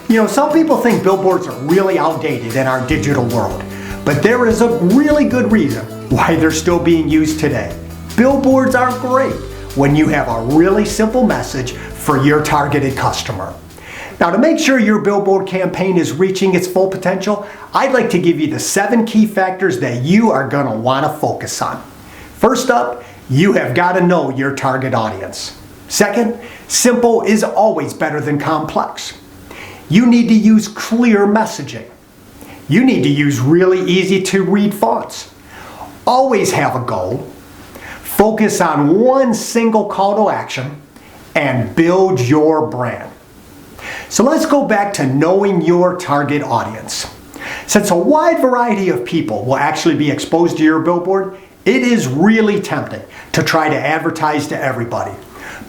You know, some people think billboards are really outdated in our digital world, but there is a really good reason why they're still being used today. Billboards are great when you have a really simple message for your targeted customer. Now, to make sure your billboard campaign is reaching its full potential, I'd like to give you the 7 key factors that you are going to want to focus on. First up, you have got to know your target audience. Second, simple is always better than complex. You need to use clear messaging. You need to use really easy to read fonts. Always have a goal. Focus on one single call to action and build your brand. So let's go back to knowing your target audience. Since a wide variety of people will actually be exposed to your billboard, it is really tempting to try to advertise to everybody.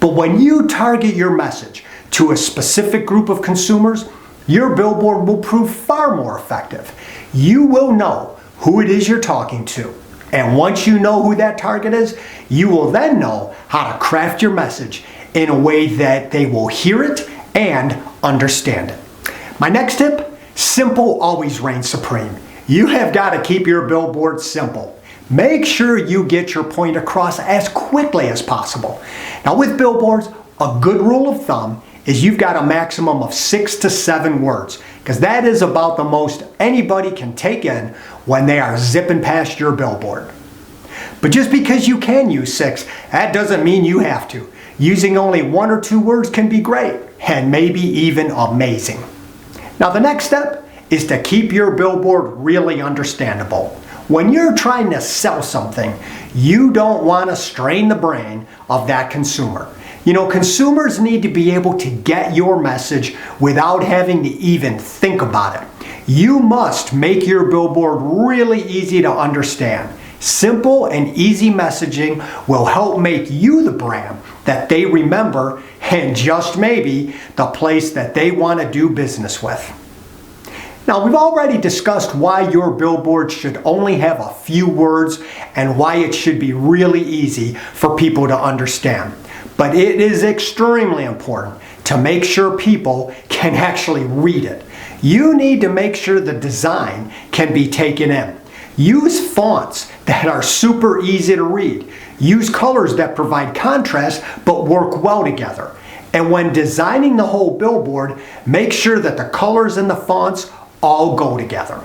But when you target your message to a specific group of consumers, your billboard will prove far more effective. You will know who it is you're talking to. And once you know who that target is, you will then know how to craft your message in a way that they will hear it and understand it. My next tip, simple always reigns supreme. You have got to keep your billboard simple. Make sure you get your point across as quickly as possible. Now with billboards, a good rule of thumb is you've got a maximum of 6 to 7 words, because that is about the most anybody can take in when they are zipping past your billboard. But just because you can use 6, that doesn't mean you have to. Using only 1 or 2 words can be great, and maybe even amazing. Now the next step is to keep your billboard really understandable. When you're trying to sell something, you don't want to strain the brain of that consumer. You know, consumers need to be able to get your message without having to even think about it. You must make your billboard really easy to understand. Simple and easy messaging will help make you the brand that they remember and just maybe the place that they want to do business with. Now, we've already discussed why your billboard should only have a few words and why it should be really easy for people to understand. But it is extremely important to make sure people can actually read it. You need to make sure the design can be taken in. Use fonts that are super easy to read. Use colors that provide contrast but work well together. And when designing the whole billboard, make sure that the colors and the fonts all go together.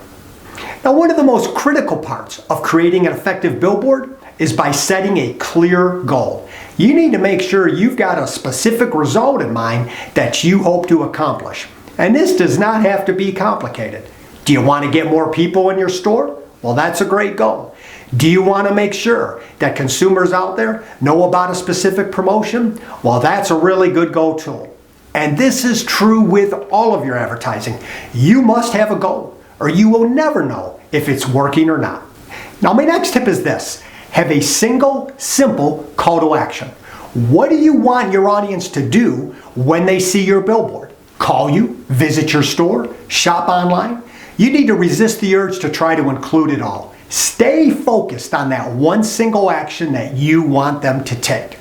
Now, one of the most critical parts of creating an effective billboard is by setting a clear goal. You need to make sure you've got a specific result in mind that you hope to accomplish. And this does not have to be complicated. Do you want to get more people in your store? Well, that's a great goal. Do you want to make sure that consumers out there know about a specific promotion? Well, that's a really good goal too. And this is true with all of your advertising. You must have a goal, or you will never know if it's working or not. Now, my next tip is this. Have a single, simple call to action. What do you want your audience to do when they see your billboard? Call you, visit your store, shop online? You need to resist the urge to try to include it all. Stay focused on that one single action that you want them to take.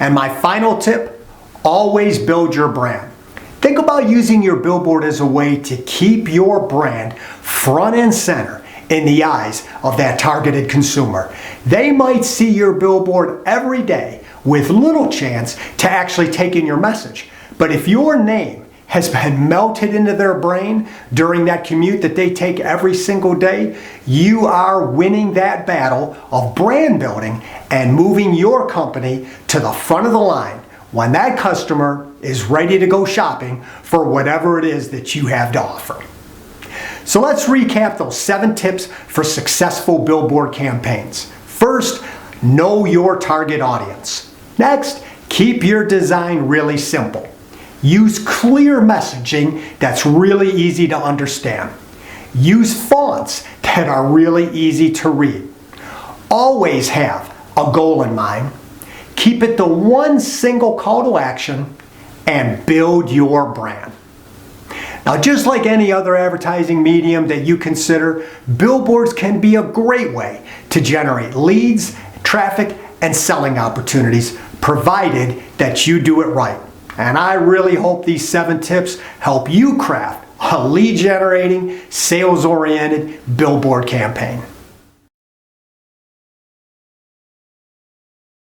And my final tip, always build your brand. Think about using your billboard as a way to keep your brand front and center in the eyes of that targeted consumer. They might see your billboard every day with little chance to actually take in your message. But if your name has been melted into their brain during that commute that they take every single day, you are winning that battle of brand building and moving your company to the front of the line when that customer is ready to go shopping for whatever it is that you have to offer. So let's recap those 7 tips for successful billboard campaigns. First, know your target audience. Next, keep your design really simple. Use clear messaging that's really easy to understand. Use fonts that are really easy to read. Always have a goal in mind. Keep it to one single call to action and build your brand. Now, just like any other advertising medium that you consider, billboards can be a great way to generate leads, traffic, and selling opportunities, provided that you do it right. And I really hope these 7 tips help you craft a lead generating, sales oriented billboard campaign.